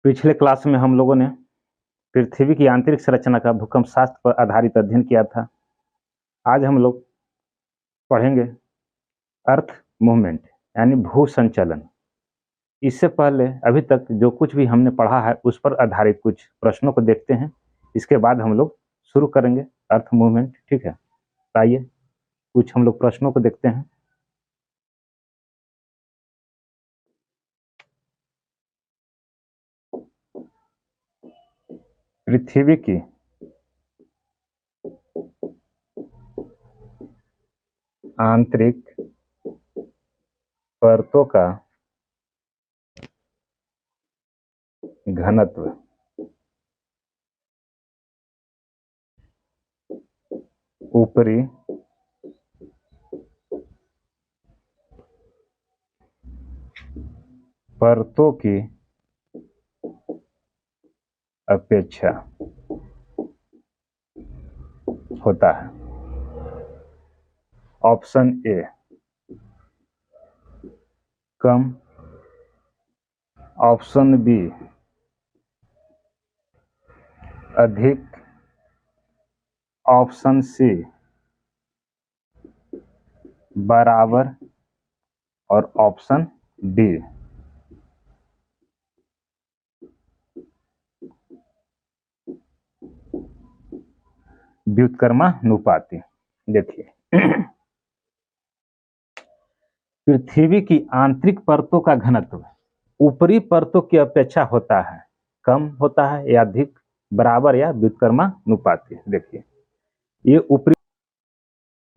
पिछले क्लास में हम लोगों ने पृथ्वी की आंतरिक संरचना का भूकंप शास्त्र पर आधारित अध्ययन किया था। आज हम लोग पढ़ेंगे अर्थ मूवमेंट यानी भू संचलन। इससे पहले अभी तक जो कुछ भी हमने पढ़ा है उस पर आधारित कुछ प्रश्नों को देखते हैं। इसके बाद हम लोग शुरू करेंगे अर्थ मूवमेंट। ठीक है, आइए कुछ हम लोग प्रश्नों को देखते हैं। पृथ्वी की आंतरिक परतों का घनत्व ऊपरी परतों की अपेक्षा होता है। ऑप्शन ए कम, ऑप्शन बी अधिक, ऑप्शन सी बराबर और ऑप्शन डी व्युत्क्रमानुपाती। देखिए पृथ्वी की आंतरिक परतों का घनत्व ऊपरी परतों की अपेक्षा होता है, कम होता है या अधिक, बराबर या व्युत्क्रमानुपाती। देखिए ये ऊपरी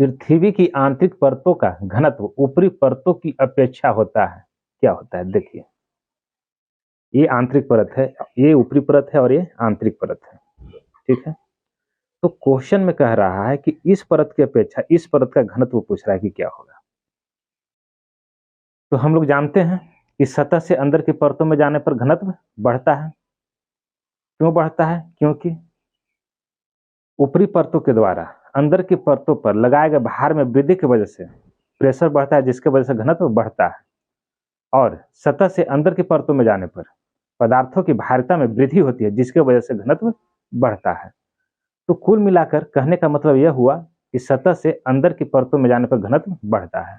पृथ्वी की आंतरिक परतों का घनत्व ऊपरी परतों की अपेक्षा होता है। क्या होता है? देखिए ये आंतरिक परत है, ये ऊपरी परत है और ये आंतरिक परत है। ठीक है, तो क्वेश्चन में कह रहा है कि इस परत की अपेक्षा इस परत का घनत्व पूछ रहा है कि क्या होगा। तो हम लोग जानते हैं कि सतह से अंदर की परतों में जाने पर घनत्व बढ़ता है। क्यों बढ़ता है? क्योंकि ऊपरी परतों के द्वारा अंदर की परतों पर लगाए गए भार में वृद्धि की वजह से प्रेशर बढ़ता है, जिसकी वजह से घनत्व बढ़ता है। और सतह से अंदर की परतों में जाने पर पदार्थों की भारिता में वृद्धि होती है, जिसकी वजह से घनत्व बढ़ता है। तो कुल मिलाकर कहने का मतलब यह हुआ कि सतह से अंदर की परतों में जाने पर घनत्व बढ़ता है।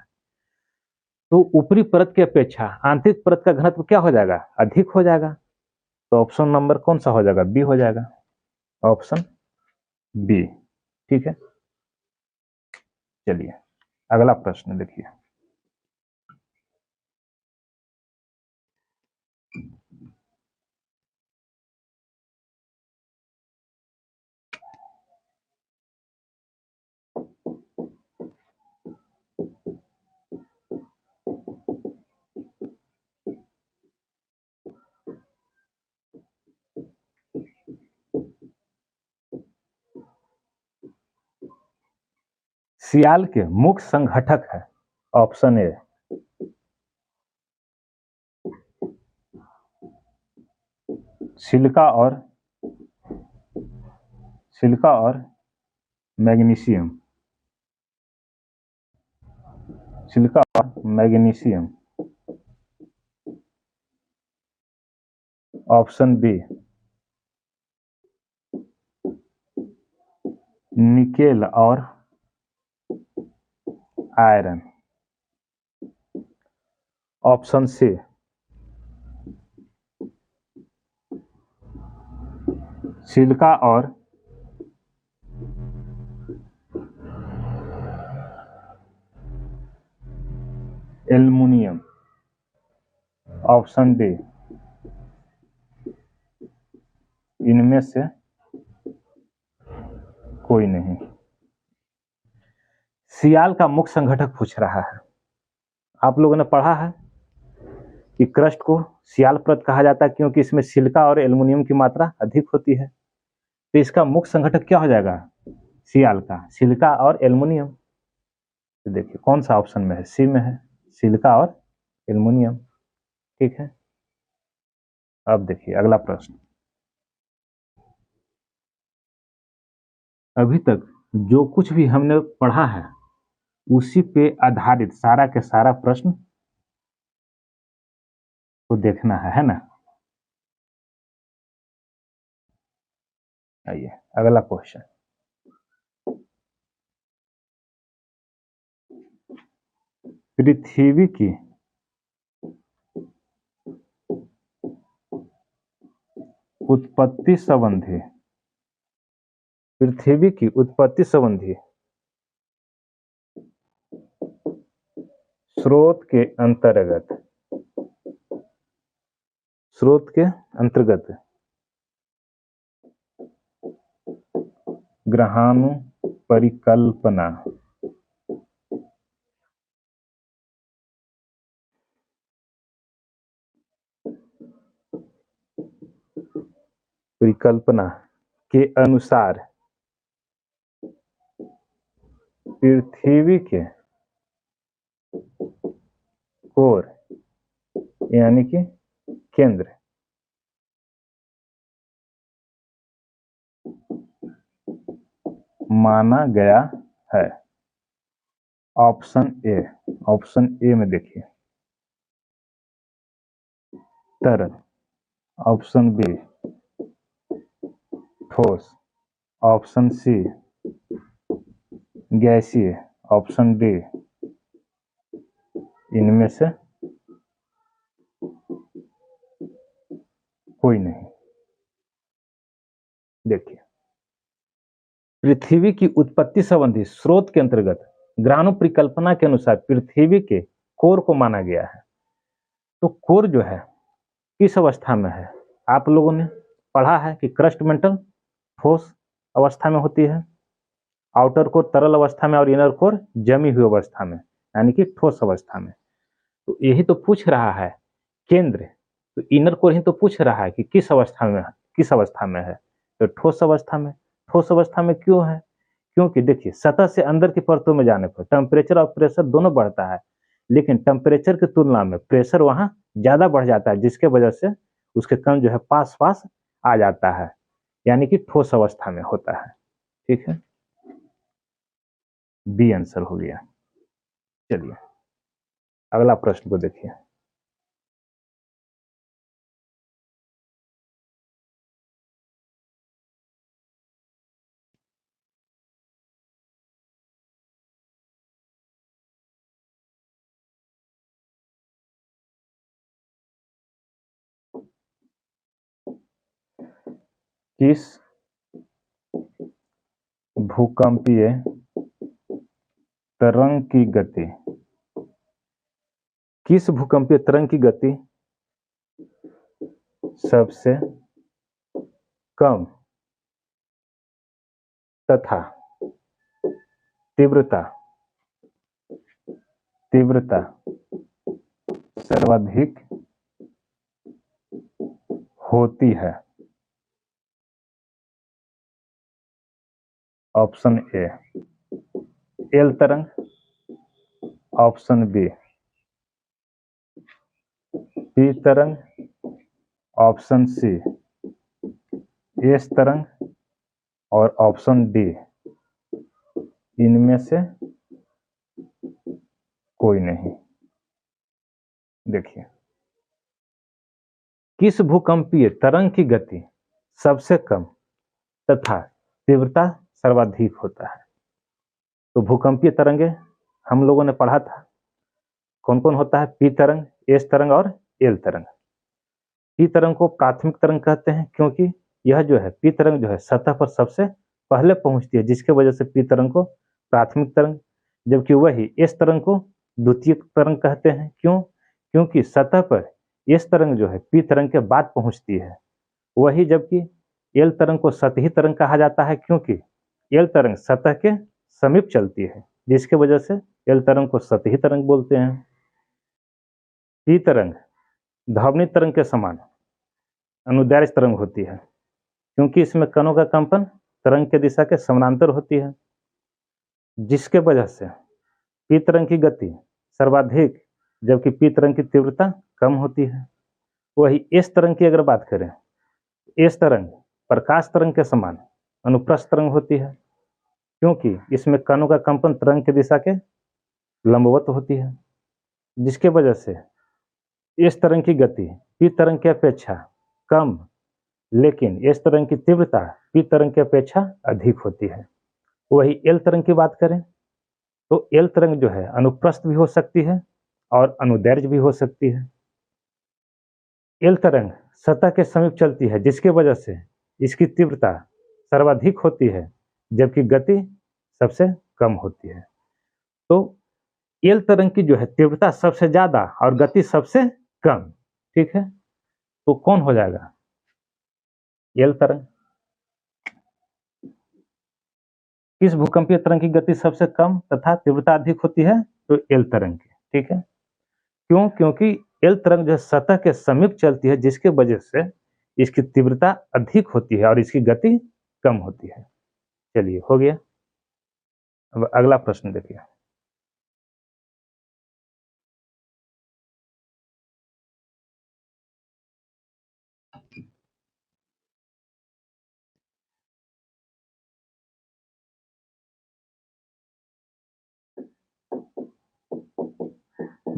तो ऊपरी परत की अपेक्षा आंतरिक परत का घनत्व क्या हो जाएगा? अधिक हो जाएगा। तो ऑप्शन नंबर कौन सा हो जाएगा? बी हो जाएगा, ऑप्शन बी। ठीक है, चलिए अगला प्रश्न देखिए। सियाल के मुख्य संघटक है। ऑप्शन ए सिलिका और मैग्नीशियम। सिलिका और मैग्नीशियम। ऑप्शन बी निकेल और आयरन। ऑप्शन सी सिलिका और एल्युमिनियम। ऑप्शन डी इनमें से कोई नहीं। सियाल का मुख्य संघटक पूछ रहा है। आप लोगों ने पढ़ा है कि क्रस्ट को सियाल परत कहा जाता है क्योंकि इसमें सिलिका और एल्युमिनियम की मात्रा अधिक होती है। तो इसका मुख्य संघटक क्या हो जाएगा? सियाल का सिलिका और एल्युमिनियम। तो देखिए कौन सा ऑप्शन में है? सी में है, सिलिका और एल्युमिनियम। ठीक है, अब देखिए अगला प्रश्न। अभी तक जो कुछ भी हमने पढ़ा है उसी पे आधारित सारा के सारा प्रश्न को देखना है ना। आइए अगला क्वेश्चन। पृथ्वी की उत्पत्ति संबंधी, पृथ्वी की उत्पत्ति संबंधी स्रोत के अंतर्गत ग्रहाणु परिकल्पना के अनुसार पृथ्वी के कोर यानी कि केंद्र माना गया है। ऑप्शन ए में देखिए तरल, ऑप्शन बी ठोस, ऑप्शन सी गैसीय, ऑप्शन डी इनमें से कोई नहीं। देखिए पृथ्वी की उत्पत्ति संबंधी स्रोत के अंतर्गत ग्रहाणु परिकल्पना के अनुसार पृथ्वी के कोर को माना गया है। तो कोर जो है किस अवस्था में है? आप लोगों ने पढ़ा है कि क्रस्ट मेंटल ठोस अवस्था में होती है, आउटर कोर तरल अवस्था में और इनर कोर जमी हुई अवस्था में यानी कि ठोस अवस्था में। तो यही तो पूछ रहा है केंद्र, तो इनर कोर ही तो पूछ रहा है कि किस अवस्था में है। तो ठोस अवस्था में। ठोस अवस्था में क्यों है? क्योंकि देखिए सतह से अंदर की परतों में जाने पर टेम्परेचर और प्रेशर दोनों बढ़ता है, लेकिन टेम्परेचर की तुलना में प्रेशर वहां ज्यादा बढ़ जाता है, जिसके वजह से उसके कण जो है पास पास आ जाता है, यानी कि ठोस अवस्था में होता है। ठीक है, बी आंसर हो गया। चलिए अगला प्रश्न को देखिए। किस भूकंपीय तरंग की गति, किस भूकंपीय तरंग की गति सबसे कम तथा तीव्रता सर्वाधिक होती है? ऑप्शन ए एल तरंग, ऑप्शन बी पी तरंग, ऑप्शन सी एस तरंग और ऑप्शन डी इनमें से कोई नहीं। देखिए किस भूकंपीय तरंग की गति सबसे कम तथा तीव्रता सर्वाधिक होता है? तो भूकंपीय तरंगे हम लोगों ने पढ़ा था कौन कौन होता है, पी तरंग, एस तरंग और एल तरंग। पी तरंग को प्राथमिक तरंग कहते हैं क्योंकि यह जो है पी तरंग जो है सतह पर सबसे पहले पहुंचती है, जिसके वजह से पी तरंग को प्राथमिक तरंग, जबकि वही एस तरंग को द्वितीयक तरंग कहते हैं। क्यों? क्योंकि सतह पर एस तरंग जो है पी तरंग के बाद पहुंचती है, वही जबकि एल तरंग को सतही तरंग कहा जाता है क्योंकि एल तरंग सतह के समीप चलती है, जिसके वजह से एल तरंग को सतही तरंग बोलते हैं। पी तरंग ध्वनि तरंग के समान अनुदैर्ध्य तरंग होती है क्योंकि इसमें कणों का कंपन तरंग के दिशा के समानांतर होती है, जिसके वजह से पी तरंग की गति सर्वाधिक जबकि पी तरंग की तीव्रता कम होती है। वही एस तरंग की अगर बात करें, एस तरंग प्रकाश तरंग के समान अनुप्रस्थ तरंग होती है क्योंकि इसमें कणों का कंपन तरंग की दिशा के लंबवत होती है, जिसके वजह से इस तरंग की गति पी तरंग की अपेक्षा कम लेकिन एस तरंग की तीव्रता पी तरंग की अपेक्षा अधिक होती है। वही एल तरंग की बात करें तो एल तरंग जो है अनुप्रस्थ भी हो सकती है और अनुदैर्घ्य भी हो सकती है। एल तरंग सतह के समीप चलती है जिसकी वजह से इसकी तीव्रता सर्वाधिक होती है जबकि गति सबसे कम होती है। तो एल तरंग की जो है तीव्रता सबसे ज्यादा और गति सबसे कम, ठीक है। तो कौन हो जाएगा? एल तरंग। किस भूकंपीय तरंग की गति सबसे कम तथा तीव्रता अधिक होती है? तो एल तरंग की, ठीक है। क्यों? क्योंकि एल तरंग जो सतह के समीप चलती है जिसके वजह से इसकी तीव्रता अधिक होती है और इसकी गति कम होती है। चलिए, हो गया। अब अगला प्रश्न देखिए।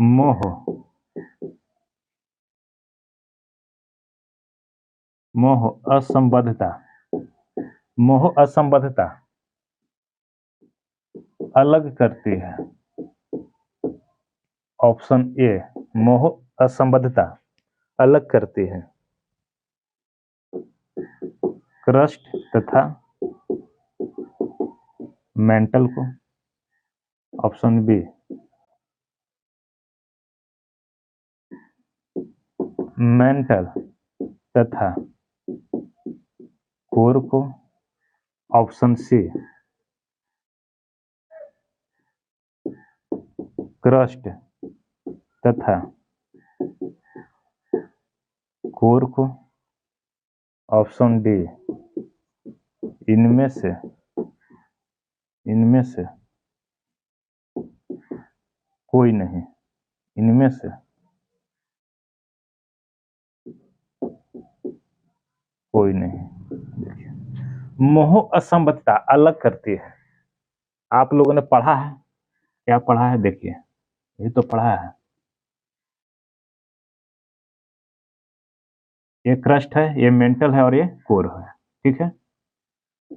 मोह मोह असंबद्धता मोह असंबद्धता अलग करती है। ऑप्शन ए, मोह असंबद्धता अलग करती है क्रस्ट तथा मेंटल को। ऑप्शन बी, मेंटल तथा कोर को। ऑप्शन सी, क्रस्ट तथा कोर को। ऑप्शन डी, इनमें से कोई नहीं। इनमें से कोई नहीं। देखिए, मोह असंबद्धता अलग करती है। आप लोगों ने पढ़ा है, क्या पढ़ा है? देखिए, ये तो पढ़ा है। ये क्रस्ट है, ये मेंटल है और ये कोर है, ठीक है।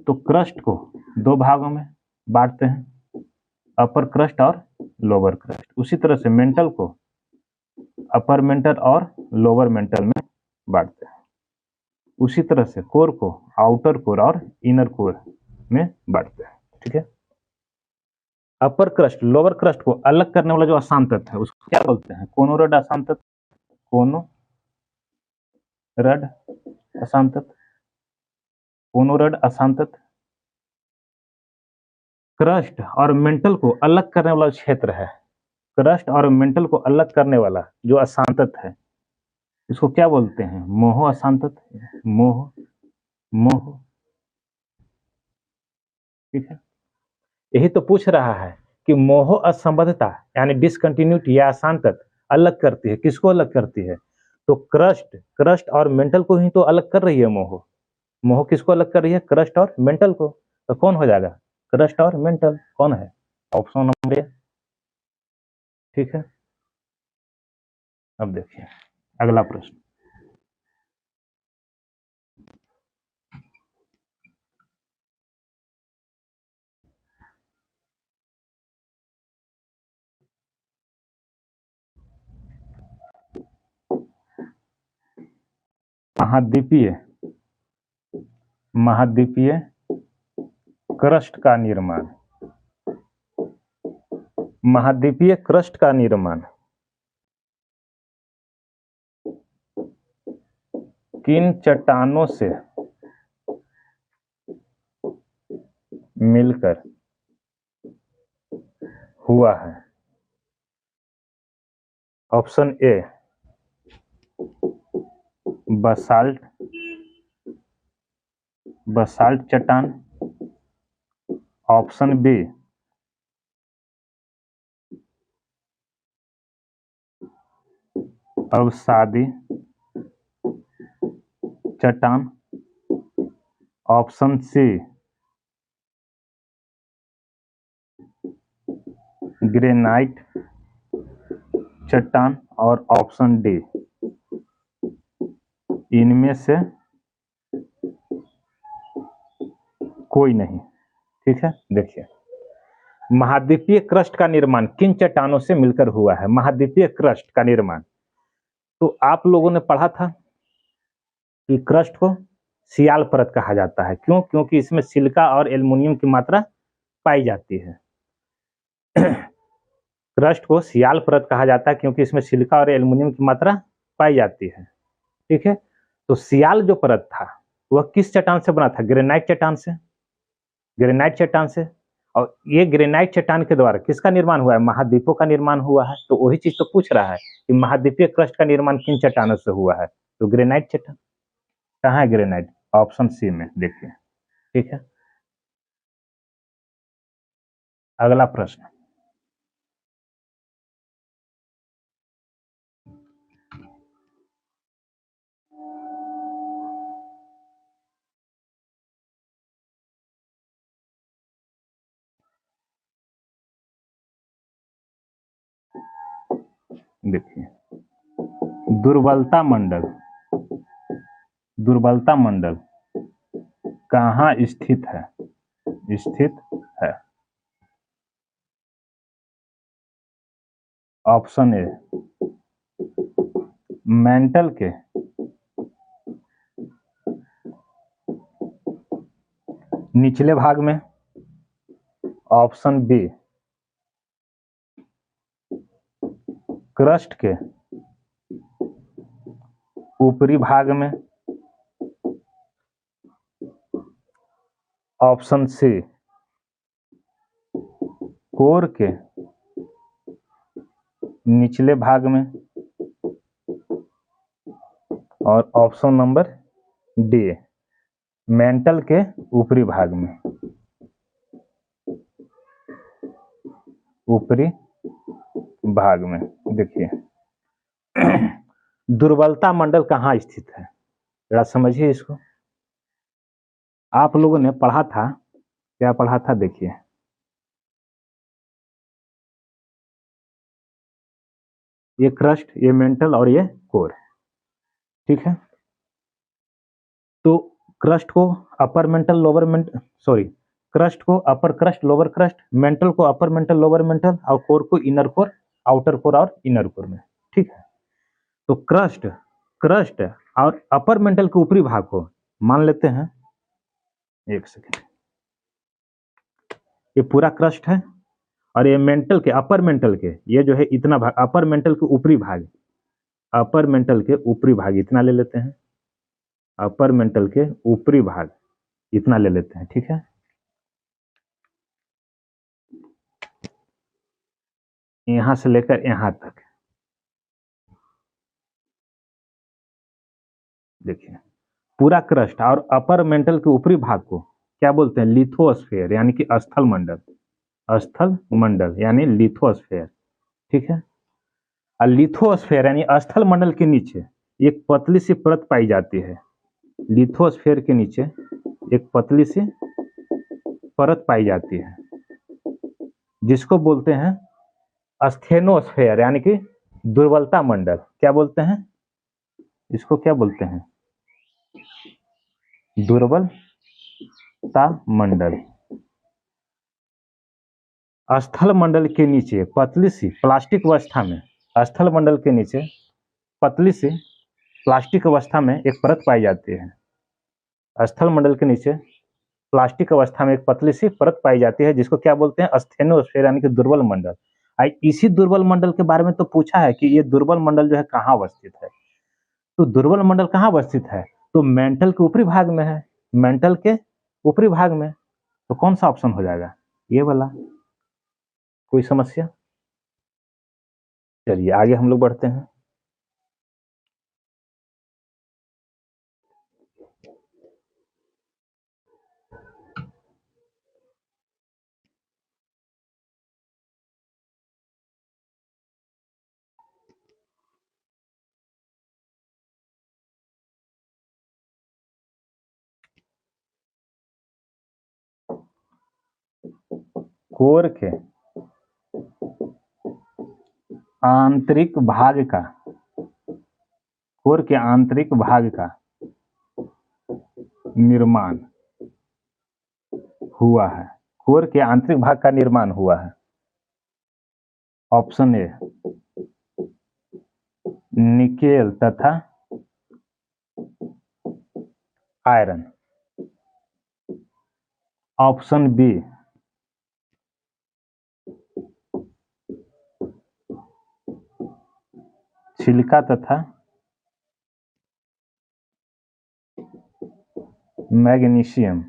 तो क्रस्ट को दो भागों में बांटते हैं, अपर क्रस्ट और लोअर क्रस्ट। उसी तरह से मेंटल को अपर मेंटल और लोअर मेंटल में बांटते हैं। उसी तरह से कोर को आउटर कोर और इनर कोर में बांटते हैं, ठीक है। अपर क्रस्ट लोअर क्रस्ट को अलग करने वाला जो अशांतत है उसको क्या बोलते हैं? कोनोरड अशांतत। कोनोरड अशांतत, कोनोरड अशांतत। क्रस्ट और मेंटल को अलग करने वाला क्षेत्र है। क्रस्ट और मेंटल को अलग करने वाला जो अशांतत है इसको क्या बोलते हैं? मोह अशांतत। मोह मोह, ठीक है। यही तो पूछ रहा है कि मोह असंबद्धता यानी डिसकंटिन्यूटी या अशांतत अलग करती है। किसको अलग करती है? तो क्रस्ट और मेंटल को ही तो अलग कर रही है मोह। मोह किसको अलग कर रही है? क्रस्ट और मेंटल को। तो कौन हो जाएगा? क्रस्ट और मेंटल। कौन है? ऑप्शन नंबर ए, ठीक है। अब देखिए अगला प्रश्न। महाद्वीपीय महाद्वीपीय क्रस्ट का निर्माण। महाद्वीपीय क्रस्ट का निर्माण किन चट्टानों से मिलकर हुआ है? ऑप्शन ए, बसाल्ट चट्टान। ऑप्शन बी, अवसादी चट्टान। ऑप्शन सी, ग्रेनाइट चट्टान। और ऑप्शन डी, इनमें से कोई नहीं। ठीक है, देखिए महाद्वीपीय क्रस्ट का निर्माण किन चट्टानों से मिलकर हुआ है? महाद्वीपीय क्रस्ट का निर्माण, तो आप लोगों ने पढ़ा था कि क्रस्ट को सियाल परत कहा जाता है। क्यों? क्योंकि इसमें सिलिका और एल्युमिनियम की मात्रा पाई जाती है। क्रस्ट को सियाल परत कहा जाता है क्योंकि इसमें सिलिका और एल्युमिनियम की मात्रा पाई जाती है। ठीक है, तो सियाल जो परत था वह किस चट्टान से बना था? ग्रेनाइट चट्टान से, ग्रेनाइट चट्टान से। और ये ग्रेनाइट चट्टान के द्वारा किसका निर्माण हुआ है? महाद्वीपों का निर्माण हुआ है। तो वही चीज तो पूछ रहा है कि महाद्वीपीय क्रस्ट का निर्माण किन चट्टानों से हुआ है? तो ग्रेनाइट चट्टान। कहाँ है ग्रेनाइट? ऑप्शन सी में, देखिए। ठीक है, अगला प्रश्न। देखिए, दुर्बलता मंडल, दुर्बलता मंडल कहाँ स्थित है? स्थित है। ऑप्शन ए, मेंटल के निचले भाग में। ऑप्शन बी, क्रस्ट के ऊपरी भाग में। ऑप्शन सी, कोर के निचले भाग में। और ऑप्शन नंबर डी, मेंटल के ऊपरी भाग में। ऊपरी भाग में। देखिए, दुर्बलता मंडल कहाँ स्थित है? जरा समझिए इसको। आप लोगों ने पढ़ा था, क्या पढ़ा था? देखिए, ये क्रस्ट, ये मेंटल और ये कोर। ठीक है, तो क्रस्ट को upper mantle, lower mental, sorry, crust को अपर क्रस्ट, लोअर क्रस्ट, मेंटल को अपर मेंटल, लोअर मेंटल, और कोर को इनर कोर, आउटर कोर और इनर कोर में। ठीक है, तो क्रस्ट, क्रस्ट और अपर मेंटल के ऊपरी भाग को मान लेते हैं, एक सेकेंड, ये पूरा क्रस्ट है। और ये मेंटल के, अपर मेंटल के, ये जो है इतना भाग, अपर मेंटल के ऊपरी भाग, अपर मेंटल के ऊपरी भाग इतना ले लेते हैं। अपर मेंटल के ऊपरी भाग इतना ले लेते हैं। ठीक है, यहां से लेकर यहां तक। देखिए, पूरा क्रस्ट और अपर मेंटल के ऊपरी भाग को क्या बोलते हैं? लिथोस्फेयर, यानी कि स्थल मंडल। स्थल मंडल यानी लिथोस्फेयर। ठीक है, और लिथोस्फेयर यानी स्थल मंडल के नीचे एक पतली सी परत पाई जाती है। लिथोस्फेयर के नीचे एक पतली सी परत पाई जाती है जिसको बोलते हैं स्टेनोस्फेयर, यानी कि दुर्बलता मंडल। क्या बोलते हैं इसको? क्या बोलते हैं? दुर्बलता मंडल। स्थल मंडल के नीचे पतली सी प्लास्टिक अवस्था में, स्थल मंडल के नीचे पतली सी प्लास्टिक अवस्था में एक परत पाई जाती है। स्थल मंडल के नीचे प्लास्टिक अवस्था में एक पतली सी परत पाई जाती है जिसको क्या बोलते हैं? स्टेनोस्फेयर, यानी कि दुर्बल मंडल। इसी दुर्बल मंडल के बारे में तो पूछा है कि ये दुर्बल मंडल जो है कहाँ अवस्थित है। तो दुर्बल मंडल कहाँ अवस्थित है? तो मेंटल के ऊपरी भाग में है। मेंटल के ऊपरी भाग में, तो कौन सा ऑप्शन हो जाएगा? ये वाला। कोई समस्या? चलिए आगे हम लोग बढ़ते हैं। कोर के आंतरिक भाग का, कोर के आंतरिक भाग का निर्माण हुआ है, कोर के आंतरिक भाग का निर्माण हुआ है। ऑप्शन ए निकेल तथा आयरन। ऑप्शन बी सिलिका तथा मैग्नीशियम।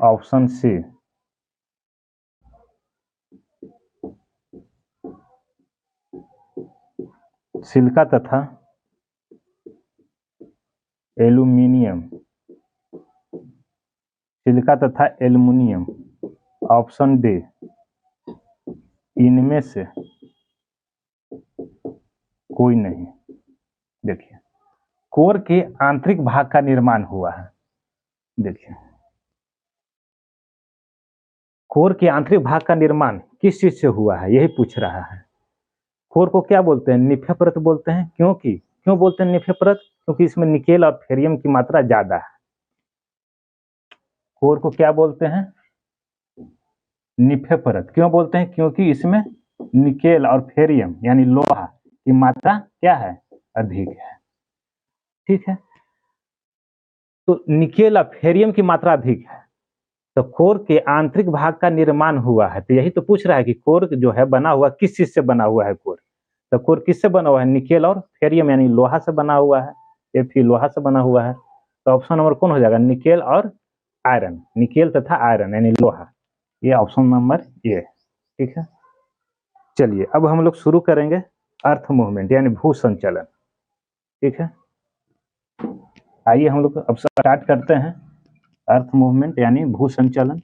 ऑप्शन सी सिलिका तथा एल्यूमिनियम। सिलिका तथा एल्युमिनियम। ऑप्शन डी इनमें से कोई नहीं। देखिए, कोर के आंतरिक भाग का निर्माण हुआ है। देखिए, कोर के आंतरिक भाग का निर्माण किस चीज से हुआ है, यही पूछ रहा है। कोर को क्या बोलते हैं? निफे परत बोलते हैं। क्यों बोलते हैं निफे परत? क्योंकि इसमें निकेल और फेरियम की मात्रा ज्यादा है। कोर को क्या बोलते हैं? निफे परत। क्यों बोलते हैं? क्योंकि इसमें निकेल और फेरियम यानी लोहा की मात्रा क्या है? अधिक है। ठीक है, तो निकेल और फेरियम की मात्रा अधिक है, तो कोर के आंतरिक भाग का निर्माण हुआ है। तो यही तो पूछ रहा है कि कोर जो है बना हुआ किस चीज से बना हुआ है कोर? तो कोर किससे बना हुआ है? निकेल और फेरियम यानी लोहा से बना हुआ है। ये फिर लोहा से बना हुआ है, तो ऑप्शन नंबर कौन हो जाएगा? निकेल और आयरन। निकेल तथा आयरन यानी लोहा, ये ऑप्शन नंबर ए। ठीक है, चलिए अब हम लोग शुरू करेंगे अर्थ मूवमेंट यानी भू संचलन। ठीक है, आइए हम लोग अब स्टार्ट करते हैं अर्थ मूवमेंट यानी भू संचलन।